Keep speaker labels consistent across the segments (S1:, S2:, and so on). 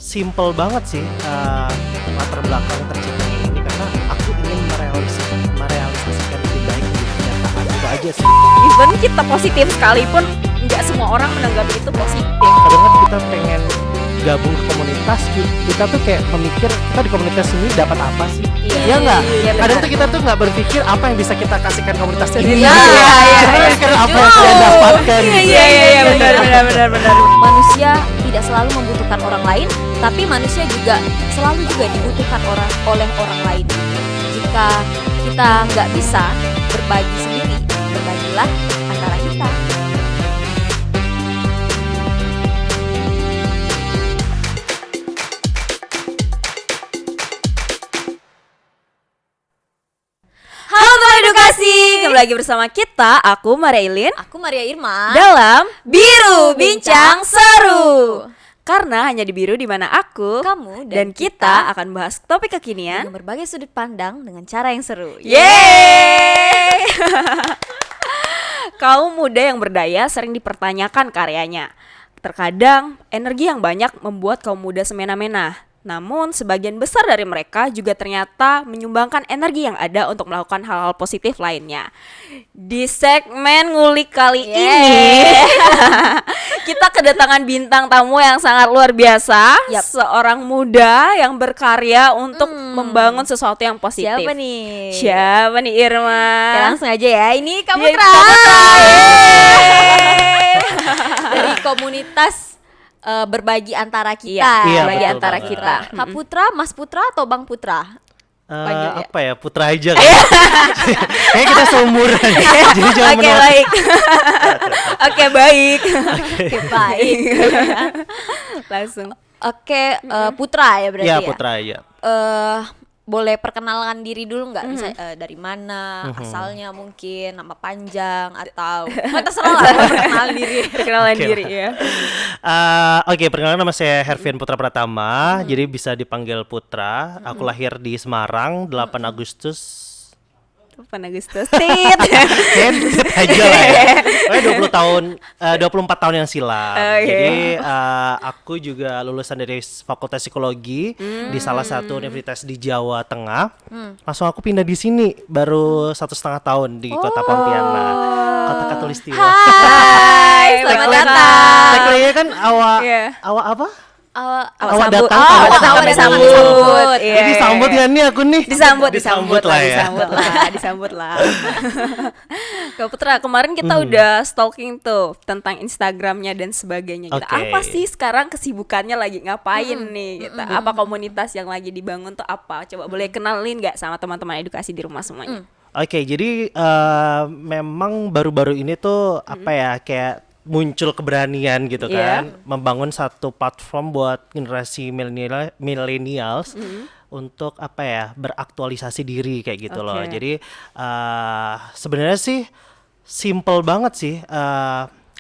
S1: simple banget sih latar belakang terciptanya ini karena aku ingin merealisasikan lebih baik di kenyataan itu aja sih.
S2: Even kita positif sekalipun nggak semua orang menanggapi itu positif.
S1: Kadang kan kita pengen gabung ke komunitas, kita tuh kayak memikir kita di komunitas ini dapat apa sih? Iya nggak?
S2: Iya,
S1: Kadang
S2: benar.
S1: tuh kita tuh nggak berpikir apa yang bisa kita kasihkan komunitas ini.
S2: Iya,
S1: Kita mikir apa yang saya dapatkan.
S2: Iya, benar.
S3: Manusia tidak selalu membutuhkan orang lain, tapi manusia juga selalu juga dibutuhkan oleh orang lain. Jika kita nggak bisa berbagi sendiri, berbagilah antara kita.
S2: Halo teman edukasi, kembali lagi bersama kita, aku Marilyn
S3: Aku Maria Irma.
S2: dalam Biru Bincang Seru. Karena hanya di Biru di mana aku,
S3: Kamu
S2: dan kita akan bahas topik kekinian.
S3: dengan berbagai sudut pandang dengan cara yang seru.
S2: Yeay! Kaum muda yang berdaya sering dipertanyakan karyanya. Terkadang, energi yang banyak membuat kaum muda semena-mena. Namun, sebagian besar dari mereka juga ternyata menyumbangkan energi yang ada untuk melakukan hal-hal positif lainnya. Di segmen ngulik kali ini, kita kedatangan bintang tamu yang sangat luar biasa.
S3: Yap.
S2: Seorang muda yang berkarya untuk membangun sesuatu yang positif.
S3: Siapa nih?
S2: Siapa nih Irma?
S3: Ya, langsung aja ya. Ini Kak
S2: Iya,
S3: Putra.
S2: Kak Putra.
S3: Dari komunitas berbagi antara kita.
S1: Iya,
S2: berbagi
S1: betul
S2: antara
S1: banget.
S2: kita.
S3: Kak Putra, Mas Putra atau Bang Putra? Panggil ya.
S1: Apa ya, Putra aja kan? Kayaknya kita seumuran. Jadi jangan
S2: Oke,
S1: menolak.
S2: baik. Oke, baik.
S3: Oke, baik.
S2: Langsung.
S3: Oke, Putra ya berarti
S1: Iya,
S3: ya.
S1: Putra aja.
S3: Boleh perkenalkan diri dulu nggak? Misalnya dari mana, asalnya mungkin, nama panjang atau terserah lah perkenalan diri.
S2: Perkenalan
S1: Oke
S2: diri
S1: lah.
S2: ya.
S1: Oke, perkenalkan nama saya Hervian Putra Pratama, jadi bisa dipanggil Putra. Aku lahir di Semarang 8 Agustus.
S2: 8 Agustus. Tit.
S1: Kayaknya deket aja lah ya. Pokoknya 24 tahun yang silam.
S2: Oke.
S1: Jadi aku juga lulusan dari Fakultas Psikologi di salah satu universitas di Jawa Tengah. Langsung aku pindah di sini baru 1,5 tahun di Kota Pontianak, Kota Katulistiwa.
S3: Hai, selamat datang.
S1: Tagline-nya kan
S2: Iya.
S1: awak apa?
S2: Awak
S1: datang,
S2: datang,
S1: awak
S2: awak
S1: datang,
S2: disambut. Iya,
S1: Jadi disambut
S2: iya.
S1: ya nih aku nih.
S2: Disambut
S1: lah ya.
S2: disambut lah. Kak Putra, kemarin kita udah stalking tuh tentang Instagramnya dan sebagainya. Gitu.
S1: Oke.
S2: Apa sih sekarang kesibukannya lagi ngapain nih? Gitu. Apa komunitas yang lagi dibangun tuh apa? Coba boleh kenalin nggak sama teman-teman edukasi di rumah semuanya?
S1: Oke, jadi memang baru-baru ini tuh apa ya, kayak muncul keberanian gitu
S2: Iya.
S1: kan, membangun satu platform buat generasi millennials untuk apa ya, beraktualisasi diri kayak gitu loh.
S2: Oke.
S1: Jadi sebenarnya sih simple banget sih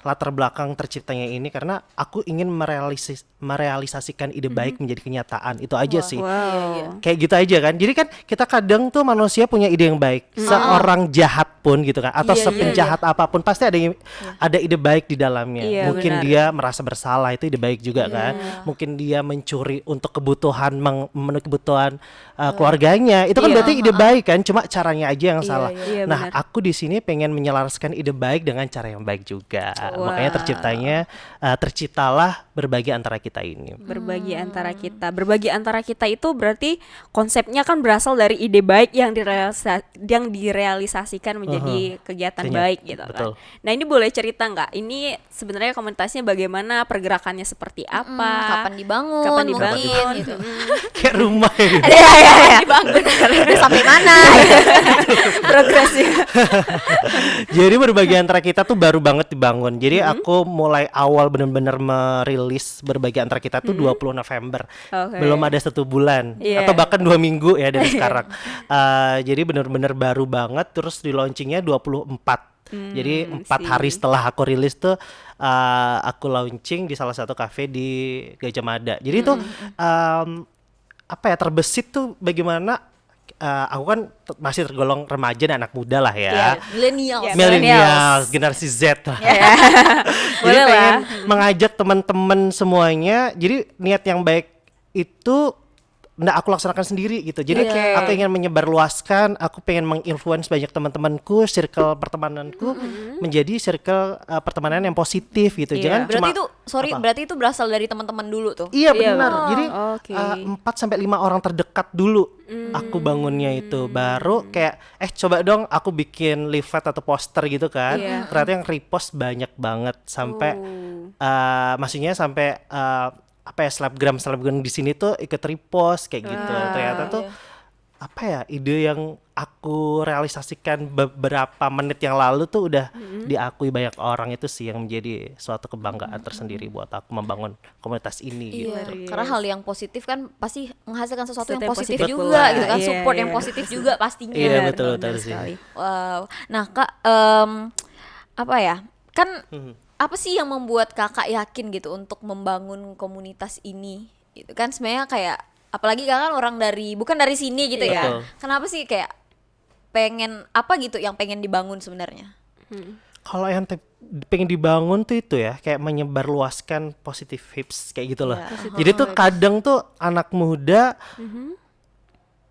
S1: latar belakang terciptanya ini karena aku ingin merealisasikan ide baik menjadi kenyataan. Itu aja sih.
S2: Wow.
S1: Kayak gitu aja kan. Jadi kan kita kadang tuh manusia punya ide yang baik. Seorang jahat pun gitu kan, atau
S3: Iya,
S1: sepenjahat apapun pasti ada ide baik di dalamnya.
S2: Iya,
S1: Mungkin
S2: benar.
S1: dia merasa bersalah, itu ide baik juga kan. Mungkin dia mencuri untuk kebutuhan memenuhi kebutuhan keluarganya. Itu kan
S2: Iya.
S1: berarti ide baik kan, cuma caranya aja yang salah.
S2: Iya,
S1: Nah,
S2: benar.
S1: aku di sini pengen menyelaraskan ide baik dengan cara yang baik juga.
S2: Wow.
S1: Makanya terciptalah berbagi antara kita ini.
S2: Berbagi antara kita. Berbagi antara kita itu berarti konsepnya kan berasal dari ide baik yang direalisasikan menjadi kegiatan baik gitu
S1: betul.
S2: kan. Nah, ini boleh cerita nggak? Ini sebenarnya komunitasnya bagaimana, pergerakannya seperti apa?
S3: Kapan dibangun?
S2: Kapan
S3: mungkin,
S2: dibangun?
S3: gitu.
S1: Kayak rumah ya.
S3: Kapan dibangun? Udah sampai mana?
S2: Progresnya.
S1: Jadi berbagi antara kita tuh baru banget dibangun. Jadi aku mulai awal benar-benar merilis berbagi antara kita tuh 20 November.
S2: Oke.
S1: Belum ada 1 bulan
S2: Iya.
S1: atau bahkan 2 minggu ya dari sekarang. Jadi benar-benar baru banget, terus di launchingnya 24. Jadi 4 hari setelah aku rilis tuh aku launching di salah satu cafe di Gajah Mada. Jadi itu apa ya, terbesit tuh bagaimana aku kan masih tergolong remaja dan anak muda lah ya.
S3: Millennials.
S2: Iya.
S1: Millennials, generasi Z lah. Jadi
S2: Boleh lah.
S1: pengen mengajak teman-teman semuanya. Jadi niat yang baik itu nggak aku laksanakan sendiri gitu. Jadi aku ingin menyebarluaskan, aku pengen menginfluence banyak teman-temanku, circle pertemananku menjadi circle pertemanan yang positif gitu. Jangan
S3: Berarti
S1: cuma
S3: berarti itu berasal dari teman-teman dulu tuh.
S1: Iya benar. Jadi
S2: Oke.
S1: 4 sampai 5 orang terdekat dulu aku bangunnya itu. Baru kayak coba dong aku bikin leaflet atau poster gitu kan. Ternyata yang repost banyak banget sampai maksudnya sampai selebgram di sini tuh ikut repost kayak gitu. Ternyata tuh apa ya, ide yang aku realisasikan beberapa menit yang lalu tuh udah diakui banyak orang. Itu sih yang menjadi suatu kebanggaan tersendiri buat aku membangun komunitas ini gitu.
S3: Karena hal yang positif kan pasti menghasilkan sesuatu yang positif
S2: positif
S3: juga
S2: pula.
S3: gitu kan,
S2: Iya,
S3: support
S2: iya.
S3: yang positif juga pastinya.
S1: Iya
S2: Benar,
S1: betul
S2: benar
S1: sih.
S2: sekali.
S3: Wow. Nah Kak, apa ya, kan apa sih yang membuat Kakak yakin gitu untuk membangun komunitas ini gitu kan? Sebenarnya kayak apalagi Kakak kan orang bukan dari sini gitu ya.
S1: Betul.
S3: Kenapa sih kayak pengen apa gitu yang pengen dibangun sebenarnya?
S1: Kalau yang pengen dibangun tuh itu ya, kayak menyebarluaskan positive vibes kayak gitu loh. Jadi tuh kadang tuh anak muda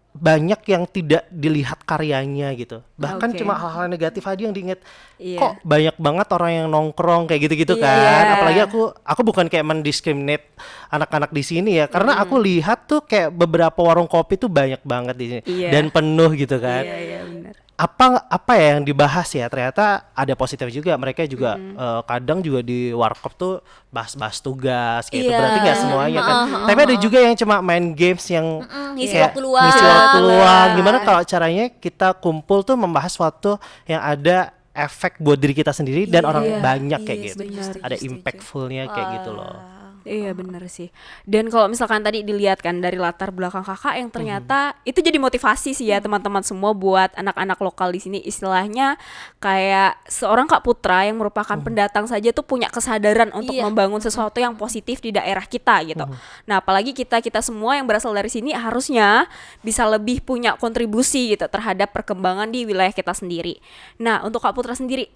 S1: banyak yang tidak dilihat karyanya gitu. Bahkan
S2: Oke.
S1: cuma hal-hal negatif aja yang diinget.
S2: Iya.
S1: Kok banyak banget orang yang nongkrong kayak gitu-gitu kan.
S2: Iya.
S1: Apalagi aku bukan kayak mendiskriminate anak-anak di sini ya, karena aku lihat tuh kayak beberapa warung kopi tuh banyak banget di sini
S2: Iya.
S1: dan penuh gitu kan.
S2: Iya benar.
S1: Apa ya yang dibahas ya, ternyata ada positif juga. Mereka juga kadang juga di warkop tuh bahas-bahas tugas gitu.
S3: Iya.
S1: Berarti nggak semuanya kan. Tapi ada juga yang cuma main games yang
S3: ngisi
S1: kayak
S3: waktu luang.
S1: ngisi waktu luang. Gimana kalau caranya kita kumpul tuh membahas sesuatu yang ada efek buat diri kita sendiri dan orang banyak kayak gitu. Ada impactfulnya kayak gitu loh.
S2: Iya benar sih. Dan kalau misalkan tadi dilihat kan dari latar belakang Kakak yang ternyata itu jadi motivasi sih ya teman-teman semua buat anak-anak lokal di sini, istilahnya kayak seorang Kak Putra yang merupakan pendatang saja tuh punya kesadaran untuk membangun sesuatu yang positif di daerah kita gitu. Nah, apalagi kita semua yang berasal dari sini harusnya bisa lebih punya kontribusi gitu terhadap perkembangan di wilayah kita sendiri. Nah, untuk Kak Putra sendiri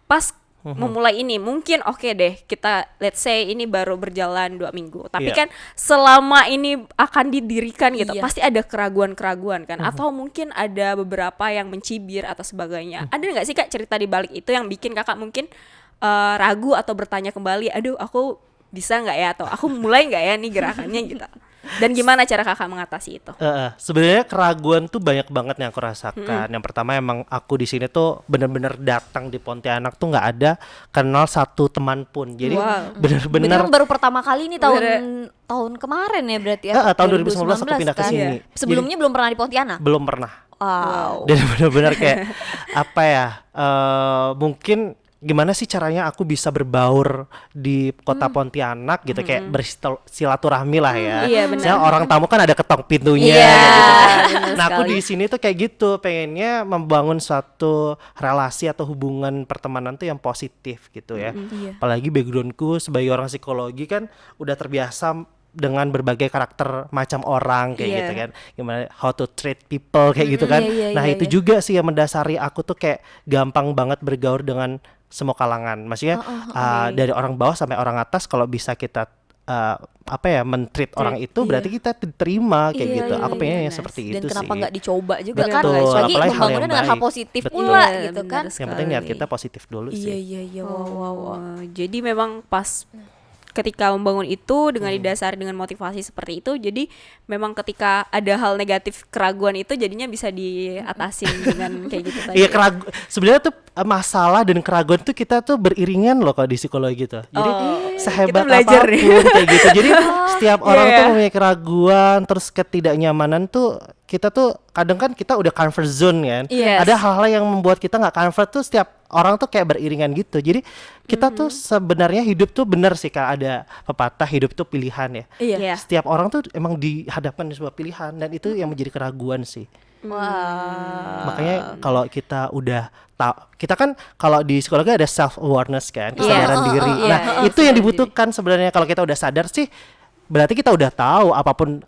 S2: pas memulai ini mungkin oke deh, kita let's say ini baru berjalan 2 minggu, tapi kan selama ini akan didirikan gitu pasti ada keraguan-keraguan kan, atau mungkin ada beberapa yang mencibir atau sebagainya. Ada nggak sih Kak cerita di balik itu yang bikin Kakak mungkin ragu atau bertanya kembali, aduh aku bisa nggak ya, atau aku mulai nggak ya nih gerakannya gitu, dan gimana cara Kakak mengatasi itu?
S1: Sebenarnya keraguan tuh banyak banget yang aku rasakan. Yang pertama emang aku di sini tuh bener-bener datang di Pontianak tuh nggak ada kenal satu teman pun. Jadi bener-bener
S3: Berarti baru pertama kali nih tahun kemarin ya berarti ya.
S1: tahun 2019 aku pindah ke
S3: kan?
S1: sini.
S3: Sebelumnya belum pernah di Pontianak.
S1: Belum pernah.
S3: Wow.
S1: Dan benar-benar kayak apa ya, mungkin gimana sih caranya aku bisa berbaur di kota Pontianak gitu, kayak bersilaturahmi lah ya.
S2: Iya, benar.
S1: Misalnya orang tamu kan ada ketok pintunya
S3: Iya,
S1: kayak gitu kan.
S3: benar
S1: Nah aku
S3: sekali.
S1: di sini tuh kayak gitu, pengennya membangun suatu relasi atau hubungan pertemanan tuh yang positif gitu ya. Apalagi backgroundku sebagai orang psikologi kan udah terbiasa dengan berbagai karakter macam orang kayak gitu kan, gimana how to treat people kayak gitu kan. Nah itu juga sih yang mendasari aku tuh kayak gampang banget bergaul dengan semua kalangan, maksudnya dari orang bawah sampai orang atas. Kalau bisa kita men-treat orang itu berarti kita diterima kayak gitu. Aku pengennya seperti
S3: Dan
S1: itu sih.
S3: kenapa nggak dicoba juga kan?
S1: Betul,
S3: Lagi
S1: apalagi hal
S3: membangunnya
S1: yang
S3: dengan hal
S1: baik.
S3: positif
S1: Betul.
S3: pula
S2: Iya,
S3: gitu
S2: benar
S3: kan.
S1: Yang penting niat kita positif dulu sih.
S2: Iya. Wow. Jadi memang pas ketika membangun itu dengan didasari dengan motivasi seperti itu, jadi memang ketika ada hal negatif, keraguan itu jadinya bisa diatasin dengan kayak gitu tadi.
S1: Iya, sebenarnya tuh masalah dan keraguan tuh kita tuh beriringan loh kalau di psikologi tuh. Jadi sehebat
S2: kita belajar
S1: apapun kayak gitu. Jadi setiap orang tuh mempunyai keraguan, terus ketidaknyamanan tuh kita tuh kadang kan kita udah comfort zone kan.
S2: Yes.
S1: Ada hal-hal yang membuat kita nggak comfort tuh setiap orang tuh kayak beriringan gitu. Jadi kita tuh sebenarnya hidup tuh benar sih, Kak, ada pepatah hidup tuh pilihan ya.
S2: Iya.
S1: Setiap orang tuh emang dihadapkan di sebuah pilihan, dan itu yang menjadi keraguan sih.
S3: Wah.
S1: Makanya kalau kita udah tahu, kita kan kalau di psikologi ada self awareness kan, kesadaran diri. Nah, itu yang dibutuhkan sebenarnya. Kalau kita udah sadar sih, berarti kita udah tahu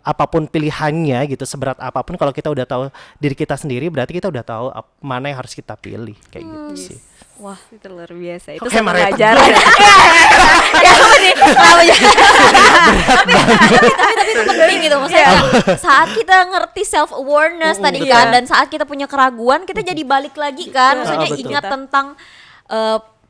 S1: apapun pilihannya gitu, seberat apapun. Kalau kita udah tahu diri kita sendiri, berarti kita udah tahu mana yang harus kita pilih kayak gitu sih.
S2: Wah, itu luar biasa. Itu
S1: Oke,
S2: satu
S1: Maria,
S2: pelajaran.
S3: Ya apa nih? Apa ya? Tapi itu penting gitu. Maksudnya saat kita ngerti self awareness tadi kan, dan saat kita punya keraguan, kita jadi balik lagi kan. Maksudnya
S1: betul.
S3: ingat tentang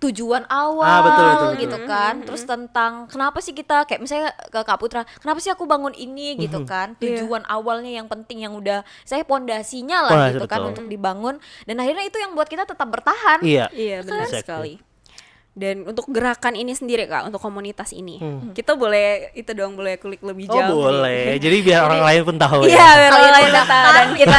S3: tujuan awal
S1: betul.
S3: gitu kan. Terus tentang kenapa sih kita kayak misalnya ke Kak Putra, kenapa sih aku bangun ini gitu kan. Tujuan awalnya yang penting, yang udah saya pondasinya lah gitu kan untuk dibangun, dan akhirnya itu yang buat kita tetap bertahan.
S1: Iya.
S2: Iya, benar
S1: Exactly.
S2: sekali. Dan untuk gerakan ini sendiri Kak, untuk komunitas ini, kita boleh itu dong, boleh kulik lebih
S1: Oh
S2: jauh.
S1: boleh, jadi biar orang lain pun tahu
S2: Iya,
S1: ya.
S2: biar orang lain tahu dan kita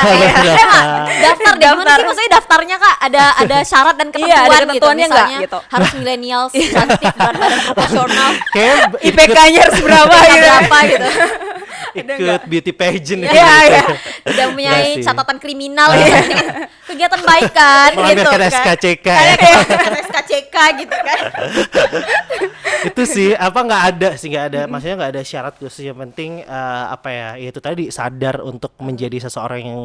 S3: Daftar deh, gimana sih maksudnya daftarnya Kak? Ada syarat dan ketentuan,
S2: Iya, ada
S3: gitu.
S2: ketentuannya nggak,
S3: Misalnya
S2: gitu.
S3: harus milenial, cantik, berat badan proporsional,
S1: Kayak
S2: IPK-nya harus berapa gitu.
S3: berapa gitu.
S1: ikut beauty pageant
S2: Iya,
S1: gitu.
S2: iya.
S3: Tidak mempunyai
S1: Nggak sih.
S3: catatan kriminal ya. Kegiatan baik kan gitu
S1: Melampirkan
S3: kan.
S1: SKCK ya.
S3: SKCK gitu kan.
S1: Itu sih apa nggak ada maksudnya nggak ada syarat khusus, yang penting apa ya itu tadi sadar untuk menjadi seseorang yang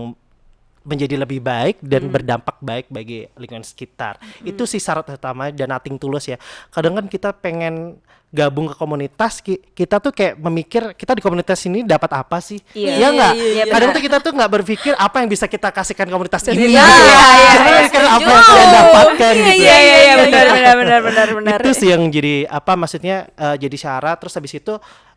S1: menjadi lebih baik dan berdampak baik bagi lingkungan sekitar. Itu sih syarat utama, dan nothing tulus ya. Kadang kan kita pengen gabung ke komunitas, kita tuh kayak memikir kita di komunitas ini dapat apa sih?
S2: Iya.
S1: Iya nggak?
S2: Iya,
S1: Kadang
S2: benar.
S1: tuh kita tuh nggak berpikir apa yang bisa kita kasihkan komunitas ini.
S2: Iya,
S1: gitu.
S2: iya,
S1: Cuma mikir apa yang kita dapatkan gitu.
S2: Iya, benar.
S1: Itu sih yang jadi apa maksudnya jadi syarat. Terus habis itu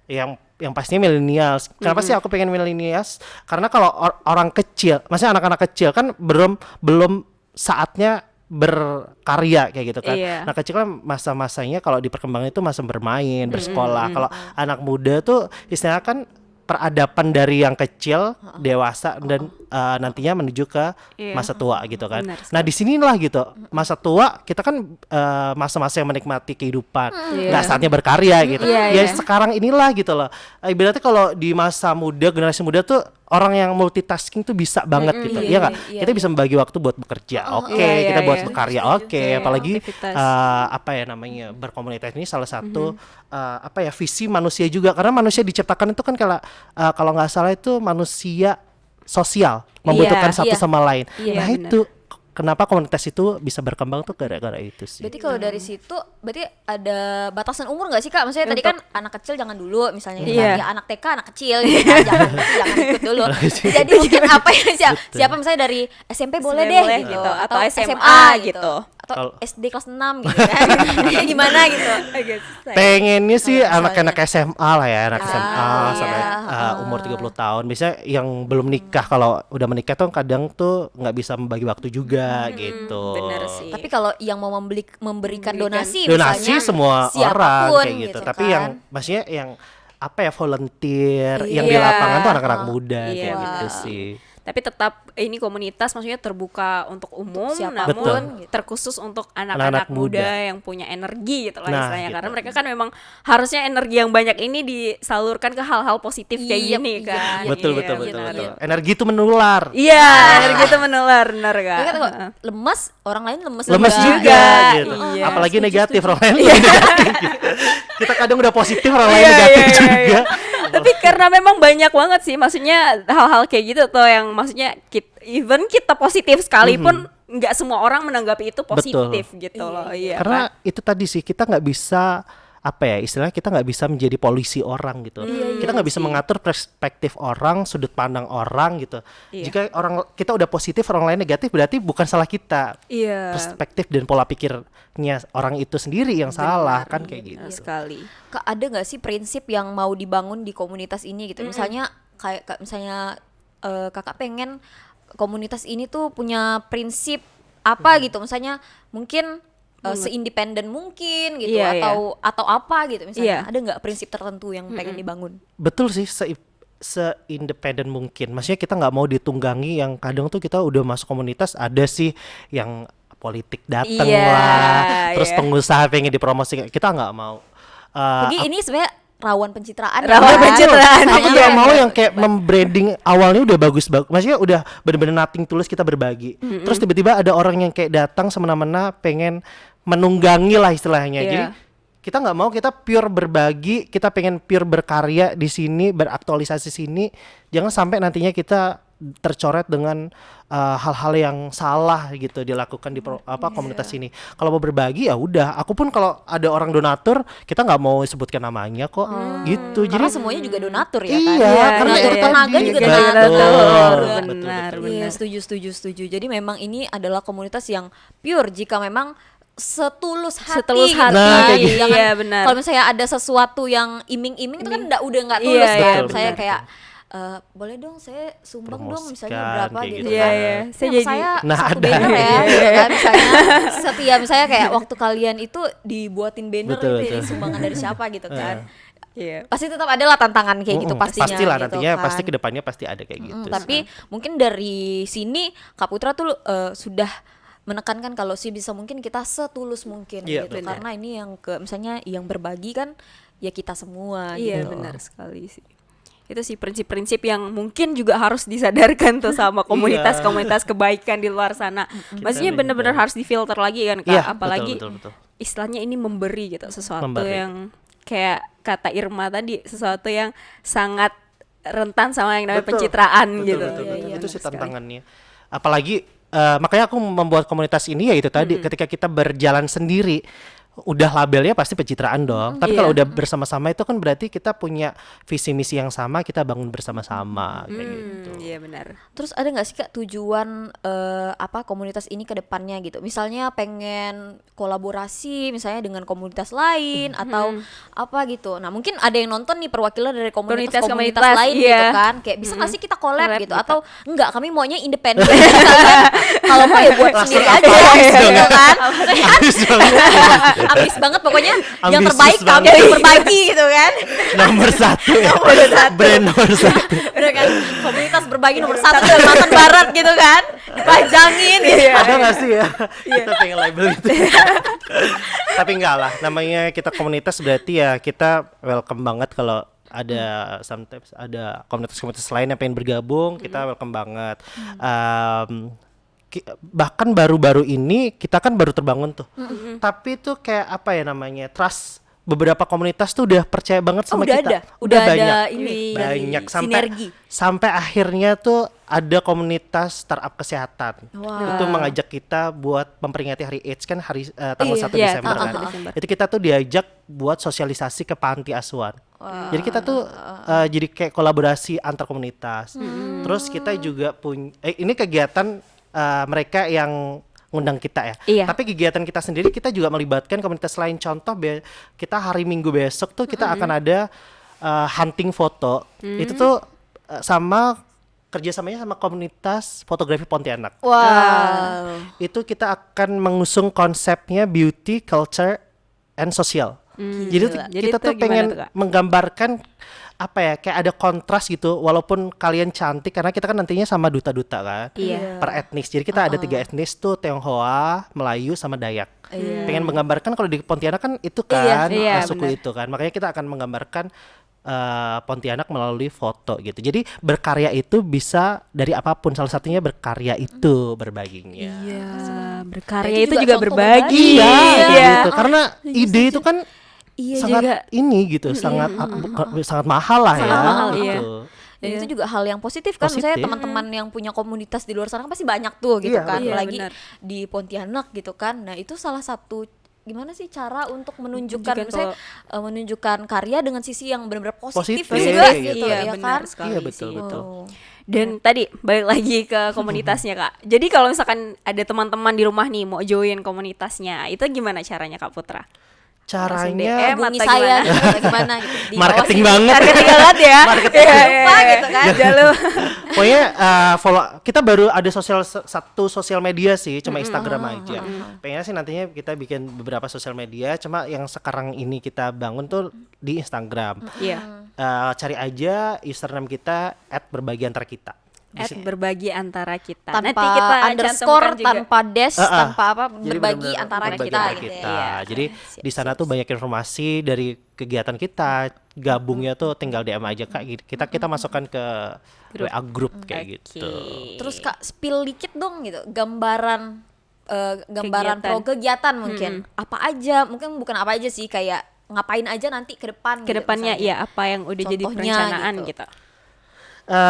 S1: yang pastinya millennials. Kenapa sih aku pengen millennials? Karena kalau orang kecil, maksudnya anak-anak kecil kan belum saatnya berkarya kayak gitu kan.
S2: Iya.
S1: Nah kecil kan masa-masanya kalau di perkembangan itu masa bermain, bersekolah. Kalau anak muda tuh istilahnya kan peradaban dari yang kecil, dewasa, dan nantinya menuju ke
S2: Iya.
S1: masa tua gitu kan.
S2: Benar sekali.
S1: Nah di sinilah gitu, masa tua kita kan masa-masa yang menikmati kehidupan, nggak saatnya berkarya gitu.
S2: Iya,
S1: Ya
S2: iya.
S1: sekarang inilah gitu loh. Ibaratnya kalau di masa muda, generasi muda tuh orang yang multitasking tuh bisa banget gitu,
S3: iya,
S1: ya nggak?
S3: iya,
S1: Kita bisa membagi waktu buat bekerja, oke,
S2: iya,
S1: kita buat
S2: iya.
S1: berkarya, oke,
S2: Iya,
S1: apalagi
S2: aktivitas.
S1: apa ya namanya berkomunitas ini salah satu apa ya visi manusia juga, karena manusia diciptakan itu kan kalau nggak salah itu manusia sosial, membutuhkan satu
S3: iya.
S1: sama lain.
S2: Iya,
S1: Nah
S2: benar.
S1: itu kenapa komunitas itu bisa berkembang tuh gara-gara itu sih.
S3: Berarti kalau dari situ berarti ada batasan umur nggak sih Kak? Maksudnya tadi kan anak kecil jangan dulu misalnya gitu.
S2: Iya.
S3: Ya anak TK anak kecil gitu kan. jangan ikut dulu. Jadi mungkin apa ya siapa misalnya dari SMP boleh deh
S2: boleh
S3: gitu.
S2: gitu. Atau
S3: Atau
S2: SMA
S3: SMA
S2: gitu.
S3: gitu. Atau
S1: Kalau-
S3: SD kelas 6 gitu kan. Gimana gitu.
S1: Pengennya sih
S3: Kalau
S1: anak-anak SMA lah ya, anak SMA
S3: iya.
S1: sampai umur 30 tahun. Biasanya yang belum nikah, kalau udah menikah tuh kadang tuh nggak bisa membagi waktu juga gitu.
S2: Bener sih.
S3: Tapi kalau yang mau memberikan donasi
S1: Donasi
S3: misalnya
S1: semua orang
S3: siapapun
S1: kayak gitu. Tapi
S3: kan.
S1: yang maksudnya yang apa ya volunteer yang di
S2: Iya.
S1: lapangan tuh anak-anak muda
S2: Iya,
S1: kayak gitu
S3: betul.
S1: sih.
S2: Tapi tetap ini komunitas maksudnya terbuka untuk umum,
S3: siapapun
S2: namun terkhusus untuk
S1: Anak-anak
S2: anak-anak muda
S1: muda
S2: yang punya energi gitu lah
S1: Nah,
S2: istilahnya.
S1: gitu.
S2: Karena mereka kan memang harusnya energi yang banyak ini disalurkan ke hal-hal positif kayak
S3: Iya,
S2: gini
S3: iya,
S2: kan.
S1: Betul
S2: Iya,
S1: betul
S2: benar.
S1: betul. Energi itu menular.
S2: Iya, energi itu menular, benar
S3: Tapi
S2: Kak?
S3: kan kalau lemes, orang lain lemes
S1: Lemes juga
S2: juga,
S1: gitu.
S2: iya.
S1: Apalagi negatif, orang lain lebih negatif gitu. Kita kadang udah positif, orang lain
S2: Iya,
S1: negatif
S2: iya,
S1: juga.
S2: iya. Tapi karena memang banyak banget sih, maksudnya hal-hal kayak gitu tuh yang maksudnya even kita positif sekalipun nggak semua orang menanggapi itu positif gitu loh. Iya.
S1: Karena
S2: kan?
S1: itu tadi sih kita nggak bisa apa ya istilahnya, kita nggak bisa menjadi polisi orang gitu. Kita nggak bisa mengatur perspektif orang, sudut pandang orang gitu.
S2: Iya.
S1: Jika kita udah positif, orang lain negatif, berarti bukan salah kita.
S2: Iya.
S1: Perspektif dan pola pikirnya orang itu sendiri yang salah kan kayak gitu.
S2: Benar sekali.
S3: Kak, ada nggak sih prinsip yang mau dibangun di komunitas ini gitu? Misalnya misalnya kakak pengen komunitas ini tuh punya prinsip apa gitu? Misalnya mungkin seindependen mungkin gitu,
S2: Iya,
S3: atau apa gitu misalnya.
S2: Iya.
S3: Ada nggak prinsip tertentu yang pengen dibangun?
S1: Betul sih, seindependen mungkin. Maksudnya kita nggak mau ditunggangi, yang kadang tuh kita udah masuk komunitas ada sih yang politik dateng
S2: Iya,
S1: lah, terus
S2: iya.
S1: pengusaha pengen dipromosikan, kita nggak mau.
S3: Jadi ini sebenarnya rawan pencitraan.
S2: Rawan
S3: ya, kan?
S2: pencitraan.
S1: Aku
S2: Iya.
S1: nggak mau yang kayak membranding awalnya udah bagus, maksudnya udah bener-bener nothing tulus kita berbagi. Terus tiba-tiba ada orang yang kayak datang semena-mena pengen menunggangi lah istilahnya.
S2: Iya.
S1: Jadi kita nggak mau, kita pure berbagi, kita pengen pure berkarya di sini, beraktualisasi sini. Jangan sampai nantinya kita tercoret dengan hal-hal yang salah gitu dilakukan di komunitas ini. Kalau mau berbagi ya udah. Aku pun kalau ada orang donatur, kita nggak mau sebutkan namanya kok, gitu.
S3: Karena
S1: Jadi
S3: semuanya juga donatur ya kan.
S1: iya, karena
S3: donatur
S1: itu
S3: tenaga
S1: tadi,
S3: juga
S1: betul,
S3: donatur.
S1: betul,
S2: Benar,
S1: betul.
S3: Iya, setuju. Jadi memang ini adalah komunitas yang pure jika memang setulus hati.
S2: Setulus hati.
S1: Nah, kayak gitu.
S3: Jangan
S2: Iya, benar.
S3: kalau misalnya ada sesuatu yang iming-iming itu kan udah nggak tulus
S2: Iya,
S3: kan.
S2: iya,
S3: saya
S2: benar.
S3: kayak boleh dong saya sumbang dong misalnya
S1: Promosikan,
S3: berapa
S1: kayak
S3: gitu
S1: gitu
S3: kan.
S1: kan.
S2: Iya.
S3: Saya,
S2: Saya jadi
S1: Nah,
S3: satu
S1: ada.
S3: banner ya
S1: Iya,
S3: gitu kan misalnya setiap misalnya kayak waktu kalian itu dibuatin banner
S1: Betul,
S3: itu ini
S1: betul.
S3: sumbangan dari siapa gitu kan.
S2: Iya.
S3: Pasti tetap ada lah tantangan kayak gitu pastinya.
S1: Pastilah
S3: gitu
S1: nantinya
S3: kan.
S1: pasti kedepannya pasti ada kayak gitu.
S3: Tapi mungkin dari sini Kak Putra tuh sudah menekankan kalau sih bisa mungkin kita setulus mungkin
S1: Iya,
S3: gitu.
S1: benar.
S3: Karena ini yang misalnya yang berbagi kan ya kita semua
S2: Iya,
S3: gitu.
S2: benar sekali sih. Itu sih prinsip-prinsip yang mungkin juga harus disadarkan tuh sama komunitas-komunitas kebaikan di luar sana. Maksudnya benar-benar harus difilter lagi kan Kak,
S1: Iya,
S2: apalagi
S1: betul.
S2: istilahnya ini memberi gitu, sesuatu
S1: Memberi.
S2: yang kayak kata Irma tadi, sesuatu yang sangat rentan sama yang namanya
S1: Betul.
S2: pencitraan gitu.
S1: Betul.
S2: Iya,
S1: Itu sih
S2: benar sekali.
S1: tantangannya. Apalagi makanya aku membuat komunitas ini ya itu tadi ketika kita berjalan sendiri udah labelnya pasti pencitraan dong. Tapi kalau udah bersama-sama itu kan berarti kita punya visi misi yang sama, kita bangun bersama-sama kayak gitu.
S2: Iya benar.
S3: Terus ada nggak sih Kak tujuan komunitas ini ke depannya gitu? Misalnya pengen kolaborasi misalnya dengan komunitas lain atau apa gitu. Nah, mungkin ada yang nonton nih perwakilan dari komunitas
S2: Komunitas,
S3: lain
S2: iya.
S3: gitu kan. Kayak bisa nggak sih kita collab
S2: Collab
S3: gitu
S2: gitu.
S3: atau enggak kami maunya independen misalkan. Kalau mau ya buat sendiri aja gitu kan.
S1: Habis banget.
S3: Ambis banget pokoknya yang
S1: Ambisius
S3: terbaik kami
S1: banget.
S3: berbagi gitu kan.
S1: Nomor satu ya. Brand nomor satu.
S3: Udah kan komunitas berbagi nomor 1 Kalimantan Barat gitu kan. Dipajangin gitu.
S1: Ada gak sih ya kita pengen label itu. Tapi enggak lah, namanya kita komunitas berarti ya kita welcome banget kalau ada sometimes ada komunitas-komunitas lain yang pengen bergabung, kita welcome banget. Bahkan baru-baru ini kita kan baru terbangun tuh. Tapi tuh kayak apa ya namanya, trust beberapa komunitas tuh udah percaya banget sama
S3: udah
S1: kita.
S3: ada. Udah ada
S1: banyak.
S3: ini
S1: Banyak
S3: sinergi.
S1: sampai akhirnya tuh ada komunitas startup kesehatan.
S3: Wah.
S1: Itu mengajak kita buat memperingati hari AIDS kan hari tanggal
S3: Iya,
S1: 1
S2: iya,
S1: Desember
S2: tanggal
S1: kan.
S2: 1 Desember.
S1: Itu kita tuh diajak buat sosialisasi ke panti asuhan. Jadi kita tuh jadi kayak kolaborasi antar komunitas. Terus kita juga punya ini kegiatan mereka yang ngundang kita ya.
S2: Iya.
S1: Tapi kegiatan kita sendiri kita juga melibatkan komunitas lain. Contoh kita hari Minggu besok tuh kita akan ada hunting foto. Itu tuh kerjasamanya sama komunitas fotografi Pontianak.
S3: Wow.
S1: Itu kita akan mengusung konsepnya beauty, culture, and social. Jadi
S2: Jadi
S1: kita
S2: itu
S1: tuh
S2: gimana
S1: pengen
S2: tuh, Kak?
S1: menggambarkan apa ya, kayak ada kontras gitu, walaupun kalian cantik karena kita kan nantinya sama duta-duta kan,
S2: Iya.
S1: per etnis. Jadi kita ada 3 etnis tuh, Tionghoa, Melayu, sama Dayak. Pengen menggambarkan kalau di Pontianak kan itu kan
S2: Iya,
S1: suku
S2: benar.
S1: itu kan, makanya kita akan menggambarkan Pontianak melalui foto gitu. Jadi berkarya itu bisa dari apapun, salah satunya berkarya itu berbaginya.
S2: Iya, berkarya
S3: Itu
S2: itu
S3: juga
S2: juga
S3: contoh
S2: berbagi.
S1: Iya,
S2: Iya.
S1: gitu. Karena ide itu kan
S2: Iya
S1: sangat
S2: juga.
S1: ini gitu, sangat sangat mahal lah
S2: Sangat
S1: ya.
S2: mahal,
S1: gitu.
S2: iya.
S3: Dan itu juga hal yang positif kan. Misalnya
S1: Positif.
S3: teman-teman yang punya komunitas di luar sana kan pasti banyak tuh gitu
S1: Iya,
S3: kan.
S2: betul.
S3: Apalagi
S2: Iya, benar.
S3: di Pontianak gitu kan. Nah, itu salah satu gimana sih cara untuk menunjukkan
S2: Menunjukkan
S3: misalnya menunjukkan karya dengan sisi yang benar-benar positif,
S1: Positif,
S3: juga
S1: kayak
S3: gitu
S2: Iya,
S3: ya
S2: benar
S3: kan.
S2: sekali
S1: Iya, betul,
S2: sih.
S1: betul.
S3: Oh.
S2: Dan tadi balik lagi ke komunitasnya Kak. Jadi kalau misalkan ada teman-teman di rumah nih mau join komunitasnya, itu gimana caranya Kak Putra?
S1: Caranya
S2: DM
S3: Hubungi
S2: atau
S3: saya
S2: gimana?
S3: gitu, gimana gitu. Di bawah
S1: marketing
S3: sini.
S1: banget.
S2: Marketing banget ya.
S1: Marketing.
S2: Iya,
S3: Lupa gitu kan.
S2: Jalu.
S1: Pokoknya follow, kita baru ada satu sosial media sih, cuma Instagram aja. Pengennya sih nantinya kita bikin beberapa sosial media, cuma yang sekarang ini kita bangun tuh di Instagram.
S2: Iya.
S1: Cari aja username kita @berbagiantarkita.
S2: Berbagi antara kita.
S3: Tanpa
S2: Nanti kita
S3: underscore,
S2: cantumkan juga.
S3: tanpa dash, tanpa apa,
S1: Jadi
S3: berbagi
S1: benar-benar
S3: antara
S1: berbagi
S3: kita
S1: antara
S3: gitu ya.
S1: kita.
S2: Iya.
S1: Jadi di sana tuh banyak informasi dari kegiatan kita. Gabungnya tuh tinggal DM aja Kak. Kita masukkan ke WA group kayak gitu.
S3: Terus Kak spill dikit dong gitu, gambaran
S2: Kegiatan.
S3: kegiatan mungkin. Apa aja, mungkin bukan apa aja sih, kayak ngapain aja nanti ke depan gitu
S2: Kedepannya
S3: misalnya.
S2: ya apa yang udah jadi
S3: Contohnya
S2: perencanaan
S3: gitu.
S2: gitu.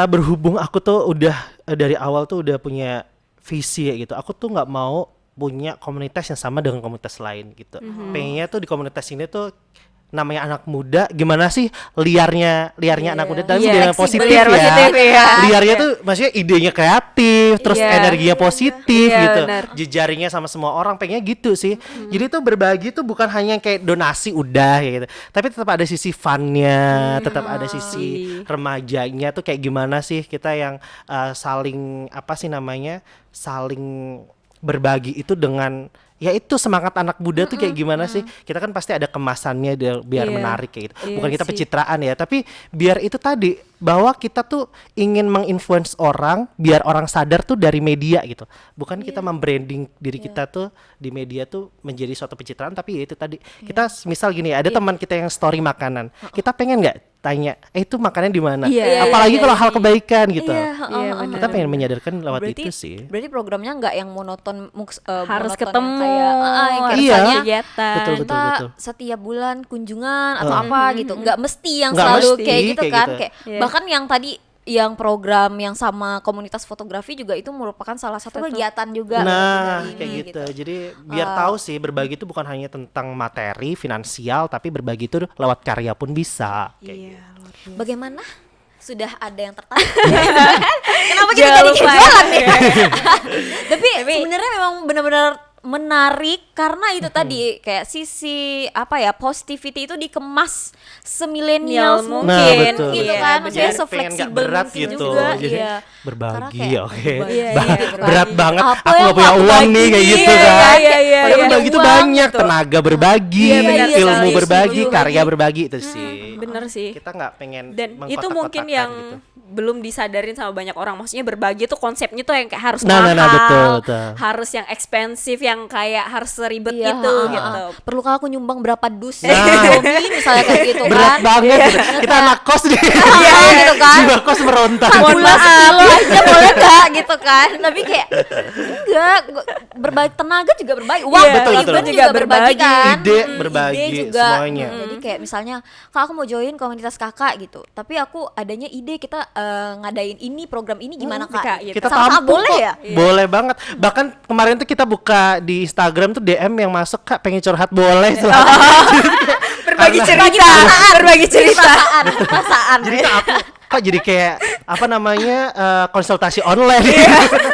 S1: berhubung aku tuh udah dari awal tuh udah punya visi ya gitu. Aku tuh nggak mau punya komunitas yang sama dengan komunitas lain gitu. Pengennya tuh di komunitas ini tuh namanya anak muda, gimana sih liarnya anak muda tapi dengan positif
S2: liar
S1: ya.
S2: positif ya.
S1: Liarnya tuh maksudnya idenya kreatif, terus energinya positif
S2: Iya,
S1: gitu.
S2: benar.
S1: Jejaringnya sama semua orang, pengennya gitu sih. Jadi tuh berbagi tuh bukan hanya kayak donasi udah gitu. Tapi tetap ada sisi funnya, tetap ada sisi remajanya tuh kayak gimana sih kita yang saling apa sih namanya? Saling berbagi itu dengan ya itu semangat anak muda tuh kayak gimana sih, kita kan pasti ada kemasannya biar menarik kayak gitu, bukan kita pencitraan ya, tapi biar itu tadi bahwa kita tuh ingin menginfluence orang biar orang sadar tuh dari media gitu, bukan kita membranding diri kita tuh di media tuh menjadi suatu pencitraan, tapi ya itu tadi kita misal gini ada teman kita yang story makanan, kita pengen nggak tanya itu makannya di mana, apalagi kalau hal kebaikan gitu. Kita pengen menyadarkan lewat
S3: Berarti-
S1: itu sih.
S3: Berarti programnya nggak yang monoton
S2: Harus
S3: monoton yang
S2: ketemu,
S3: kayak, yang kayak
S1: Iya.
S3: misalnya
S2: kegiatan.
S1: Betul,
S3: kita
S1: betul.
S3: setiap bulan kunjungan atau apa gitu, nggak mesti yang
S1: Nggak
S3: selalu
S1: mesti,
S3: kayak gitu
S1: kayak
S3: kan,
S1: gitu.
S3: kayak
S2: Iya.
S3: bahkan yang tadi yang program yang sama komunitas fotografi juga itu merupakan salah satu kegiatan juga
S1: Nah,
S3: dari
S1: kayak
S3: ini,
S1: gitu. Jadi biar tahu sih berbagi itu bukan hanya tentang materi, finansial, tapi berbagi itu lewat karya pun bisa. Kayak gitu.
S3: Bagaimana? Sudah ada yang tertarik? Kenapa kita
S2: Jangan
S3: jadi
S2: lupa
S3: kayak jualan ya?
S2: ya.
S3: Tapi sebenarnya memang benar-benar menarik karena itu tadi kayak sisi apa ya, positivity itu dikemas semilenial
S2: Milenial
S3: mungkin
S1: Nah, betul,
S3: gitu
S2: betul.
S3: kan,
S2: Iya,
S3: maksudnya
S1: Jadi pengen nggak
S3: se-fleksibel
S1: berat
S3: mungkin
S1: gitu.
S3: juga.
S1: Jadi
S3: Iya.
S1: berbagi,
S3: Karena kayak
S1: oke.
S3: berbagi,
S2: Iya,
S3: berbagi.
S1: Berat banget.
S3: Apa
S1: Aku
S3: yang
S1: nggak punya
S3: mau
S1: uang nih
S3: berbagi?
S1: kayak gitu
S2: Iya,
S1: kan.
S2: iya, iya,
S1: Padahal
S2: iya.
S1: berbagi itu
S3: Uang
S1: banyak,
S3: gitu.
S1: tenaga berbagi,
S2: Iya, benar
S1: ilmu
S3: sekali,
S1: berbagi,
S3: setuju
S1: karya
S3: lagi.
S1: berbagi itu sih.
S2: Bener sih.
S1: Kita nggak pengen
S2: Dan itu mungkin
S1: mengkotak-kotakan
S2: yang
S1: gitu.
S2: belum disadarin sama banyak orang. Maksudnya berbagi tuh konsepnya tuh yang kayak harus
S1: Nah,
S2: mahal,
S1: betul.
S2: harus yang ekspensif, yang kayak harus ribet
S3: Iya,
S2: gitu
S3: ha, ha,
S2: gitu.
S3: ha. Perlukah aku nyumbang berapa dus
S1: Nah.
S3: Indomie misalnya kayak gitu
S1: Berat
S3: kan?
S1: banget. Gitu. Kita anak kos nih.
S3: Iya, gitu kan.
S1: Jiwa kos meronta.
S3: Bulan sekilo aja boleh gak gitu kan, tapi kayak enggak, berbagi tenaga juga berbagi, uang
S2: Iya,
S1: betul,
S3: even
S1: betul.
S3: juga berbagi kan.
S1: Ide berbagi,
S3: Ide juga.
S1: semuanya.
S3: Jadi kayak misalnya kak aku mau join komunitas kakak gitu, tapi aku adanya ide kita ngadain ini program ini gimana kak?
S2: Kak, gitu.
S1: Kita
S3: Sama-sama
S1: tampung
S3: boleh
S1: kok.
S3: ya?
S1: Boleh banget. Bahkan kemarin tuh kita buka di Instagram tuh DM yang masuk, Kak pengen curhat boleh.
S2: Berbagi
S1: Karena-
S2: cerita, berbagi cerita.
S3: Perasaan.
S1: Jadi kak aku kok jadi kayak apa namanya konsultasi online.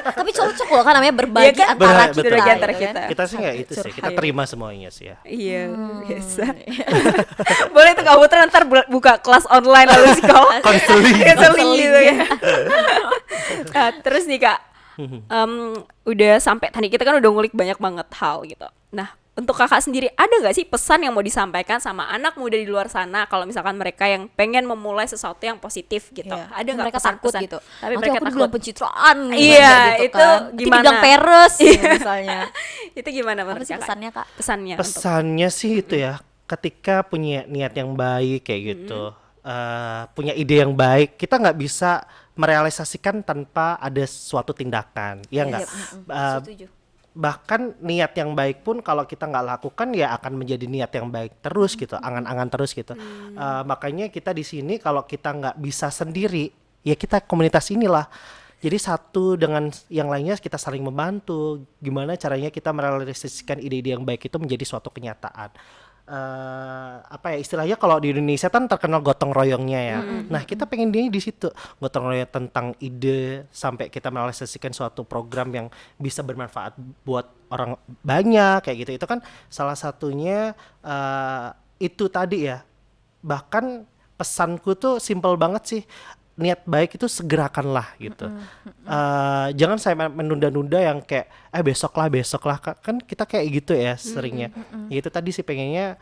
S3: Tapi cocok loh kan namanya berbagi
S2: Iya kan?
S3: antara
S1: Betul.
S3: kita.
S2: Berbagi antara
S3: gitu kan.
S2: kita.
S1: Kita sih nggak itu sih. Kita terima semuanya sih ya.
S2: Iya, biasa. Boleh tuh kamu ntar buka kelas online lalu sekolah.
S1: Konseling.
S2: Konseling gitu ya. Nah, terus nih Kak, udah sampai tadi kita kan udah ngulik banyak banget hal gitu. Nah, untuk kakak sendiri ada nggak sih pesan yang mau disampaikan sama anak muda di luar sana kalau misalkan mereka yang pengen memulai sesuatu yang positif gitu?
S3: Iya.
S2: Ada nggak
S3: Mereka takut
S2: pesan-pesan?
S3: gitu.
S2: Tapi
S3: Nanti
S2: mereka
S3: aku
S2: takut.
S3: dibilang pencitraan.
S2: Iya,
S3: gitu
S2: itu
S3: kan. Nanti
S2: gimana?
S3: dibilang peres gitu misalnya.
S2: Itu gimana
S3: Apa
S2: menurut
S3: sih
S2: kakak?
S3: pesannya kak?
S2: Pesannya untuk
S1: Pesannya sih itu ya, ketika punya niat yang baik kayak gitu, punya ide yang baik, kita nggak bisa merealisasikan tanpa ada suatu tindakan, ya nggak?
S3: Setuju.
S1: Bahkan niat yang baik pun kalau kita nggak lakukan ya akan menjadi niat yang baik terus gitu, angan-angan terus gitu. Makanya kita di sini kalau kita nggak bisa sendiri, ya kita komunitas inilah. Jadi satu dengan yang lainnya kita saling membantu. Gimana caranya kita merealisasikan ide-ide yang baik itu menjadi suatu kenyataan. Apa ya istilahnya kalau di Indonesia kan terkenal gotong royongnya ya. Nah kita pengen di situ gotong royong tentang ide sampai kita merealisasikan suatu program yang bisa bermanfaat buat orang banyak kayak gitu. Itu kan salah satunya itu tadi ya. Bahkan pesanku tuh simple banget sih. Niat baik itu segerakanlah gitu. Jangan saya menunda-nunda yang kayak besok lah kan kita kayak gitu ya seringnya. Ya itu tadi sih pengennya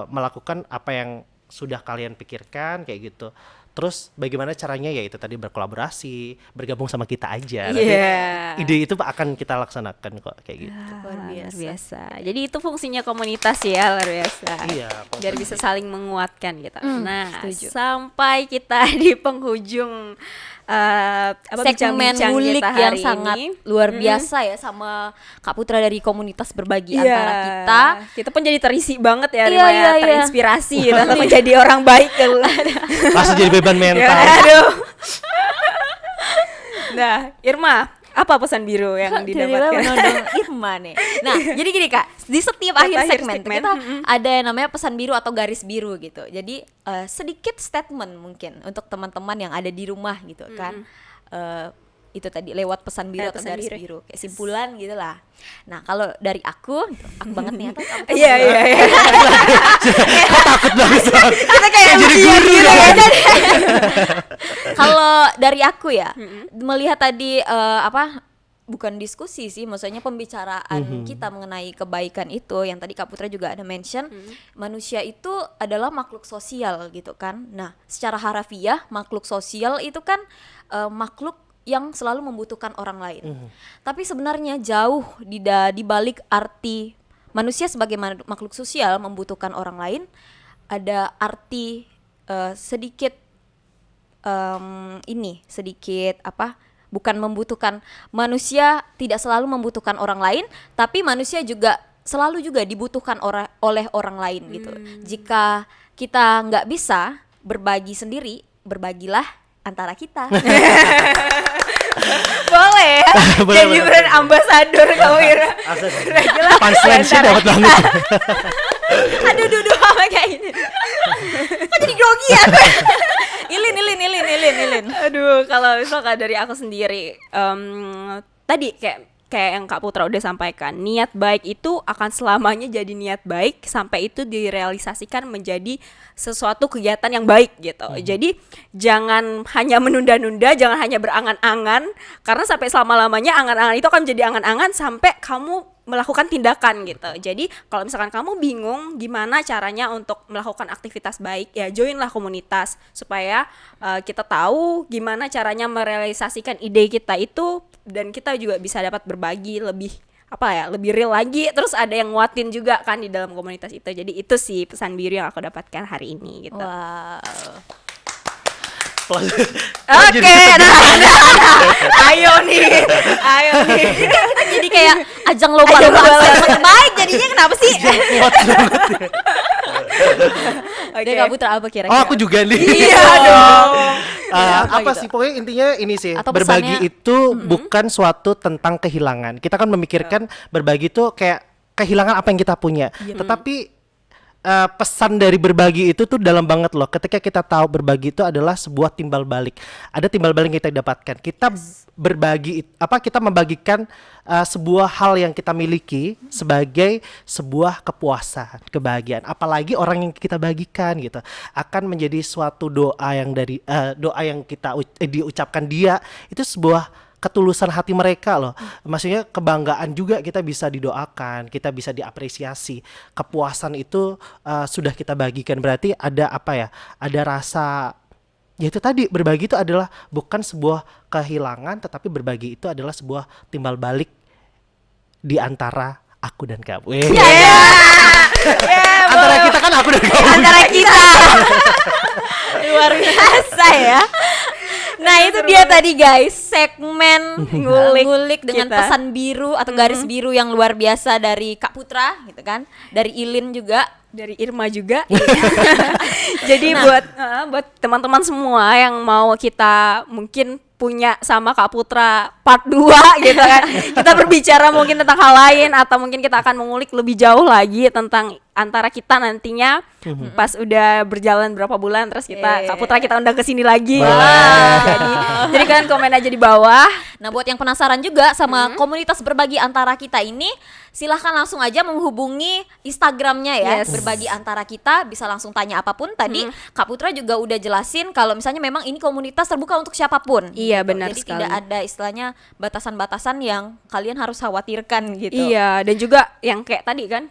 S1: melakukan apa yang sudah kalian pikirkan kayak gitu. Terus bagaimana caranya ya itu tadi berkolaborasi, bergabung sama kita aja. Nanti
S2: Iya.
S1: ide itu akan kita laksanakan kok kayak gitu.
S2: Luar biasa. Jadi itu fungsinya komunitas ya, luar biasa.
S1: Iya,
S2: Biar bisa saling menguatkan gitu. Nah,
S3: setuju.
S2: sampai kita di penghujung
S3: Segmen
S2: bincang-bincang
S3: ngulik
S2: kita
S3: yang
S2: hari
S3: sangat
S2: ini.
S3: luar biasa ya sama Kak Putra dari komunitas berbagi
S2: Iya.
S3: antara kita.
S2: Kita pun jadi terisi banget ya,
S3: Iya,
S2: Rima ya,
S3: iya, iya.
S2: terinspirasi gitu, untuk menjadi orang baik.
S1: Langsung jadi beban mental.
S2: Ya, aduh. Iya, Irma, apa pesan biru yang
S3: Tiba-tiba
S2: didapatkan?
S3: menodong Irma nih. Nah, jadi gini Kak, di setiap akhir segmen tuh kita ada yang namanya pesan biru atau garis biru gitu. Jadi sedikit statement mungkin untuk teman-teman yang ada di rumah gitu kan. Itu tadi lewat pesan biru atau
S2: Pesan
S3: garis
S2: biru.
S3: biru, kayak simpulan gitu lah. Nah, kalau dari aku banget nih atau kamu
S2: Iya.
S1: Takut banget.
S2: Kita kayak
S1: Jadi
S2: ujian
S1: guru
S2: gitu
S1: dong.
S2: ya.
S3: Kalau dari aku ya, melihat tadi bukan diskusi sih, maksudnya pembicaraan kita mengenai kebaikan itu yang tadi Kak Putra juga ada mention, manusia itu adalah makhluk sosial gitu kan. Nah, secara harafiah makhluk sosial itu kan makhluk yang selalu membutuhkan orang lain. Tapi sebenarnya jauh di balik arti manusia sebagai makhluk sosial membutuhkan orang lain, ada arti sedikit bukan membutuhkan, manusia tidak selalu membutuhkan orang lain, tapi manusia juga selalu juga dibutuhkan oleh orang lain gitu. Jika kita nggak bisa berbagi sendiri, berbagilah antara kita.
S2: Boleh ya.
S1: Boleh,
S2: Jadi
S1: boleh.
S2: brand ambassador kamu Ira.
S1: Punchline sih dapat banget.
S3: Aduh, apa kayak ini? Kok jadi grogi ya? Ilin.
S2: Aduh, kalau misalkan dari aku sendiri, tadi kayak yang Kak Putra udah sampaikan, niat baik itu akan selamanya jadi niat baik sampai itu direalisasikan menjadi sesuatu kegiatan yang baik gitu. Jadi jangan hanya menunda-nunda, jangan hanya berangan-angan, karena sampai selama-lamanya angan-angan itu akan menjadi angan-angan sampai kamu melakukan tindakan gitu. Jadi kalau misalkan kamu bingung gimana caranya untuk melakukan aktivitas baik, ya joinlah komunitas supaya kita tahu gimana caranya merealisasikan ide kita itu, dan kita juga bisa dapat berbagi lebih lebih real lagi, terus ada yang nguatin juga kan di dalam komunitas itu. Jadi itu sih pesan biru yang aku dapatkan hari ini gitu.
S3: Wow.
S2: Oke, ayo nih.
S3: Jadi kayak ajang lomba-lomba terbaik jadinya, kenapa sih? Oke, Kak Putra apa kira-kira?
S1: Oh, aku juga nih.
S2: Iya dong.
S1: Apa
S3: gitu?
S1: sih, pokoknya intinya ini sih,
S3: Atau
S1: berbagi
S3: pesannya-
S1: itu bukan suatu tentang kehilangan. Kita kan memikirkan berbagi itu kayak kehilangan apa yang kita punya, tetapi pesan dari berbagi itu tuh dalam banget loh. Ketika kita tahu berbagi itu adalah sebuah timbal balik, ada timbal balik yang kita dapatkan. Kita berbagi kita membagikan sebuah hal yang kita miliki sebagai sebuah kepuasan, kebahagiaan. Apalagi orang yang kita bagikan gitu akan menjadi suatu doa yang doa yang kita diucapkan dia itu sebuah ketulusan hati mereka loh. Maksudnya kebanggaan juga kita bisa didoakan, kita bisa diapresiasi. Kepuasan itu sudah kita bagikan, berarti ada ada rasa, ya itu tadi, berbagi itu adalah bukan sebuah kehilangan, tetapi berbagi itu adalah sebuah timbal balik di antara aku dan kamu. Antara kita kan aku dan kamu.
S2: Antara kita.
S3: Luar biasa ya. Nah, itu dia tadi guys, segmen ngulik dengan
S2: kita.
S3: pesan biru atau garis biru yang luar biasa dari Kak Putra gitu kan, dari Ilin juga.
S2: Dari Irma juga. Jadi buat teman-teman semua yang mau kita mungkin punya sama Kak Putra part 2 gitu kan. Kita berbicara mungkin tentang hal lain, atau mungkin kita akan mengulik lebih jauh lagi tentang antara kita nantinya pas udah berjalan berapa bulan, terus Kak Putra kita undang ke sini lagi. Jadi kalian komen aja di bawah.
S3: Nah, buat yang penasaran juga sama komunitas berbagi antara kita ini, silahkan langsung aja menghubungi Instagramnya ya.
S2: Yes.
S3: Berbagi antara kita, bisa langsung tanya apapun. Tadi Kak Putra juga udah jelasin kalau misalnya memang ini komunitas terbuka untuk siapapun.
S2: Iya,
S3: gitu.
S2: benar
S3: Jadi
S2: sekali.
S3: tidak ada istilahnya batasan-batasan yang kalian harus khawatirkan gitu.
S2: Iya, dan juga yang kayak tadi kan,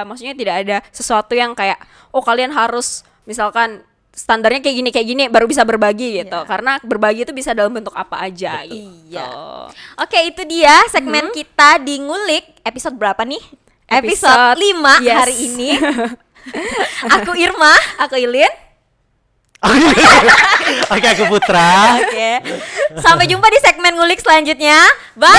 S2: maksudnya tidak ada sesuatu yang kayak kalian harus misalkan standarnya kayak gini baru bisa berbagi gitu. Karena berbagi itu bisa dalam bentuk apa aja gitu.
S3: Iya. Oke, itu dia segmen kita di Ngulik. Episode berapa nih? Episode 5
S2: Yes.
S3: hari ini. Aku Irma,
S2: Aku Ilin.
S1: Oke, aku Putra.
S3: Oke. Sampai jumpa di segmen Ngulik selanjutnya. Bye.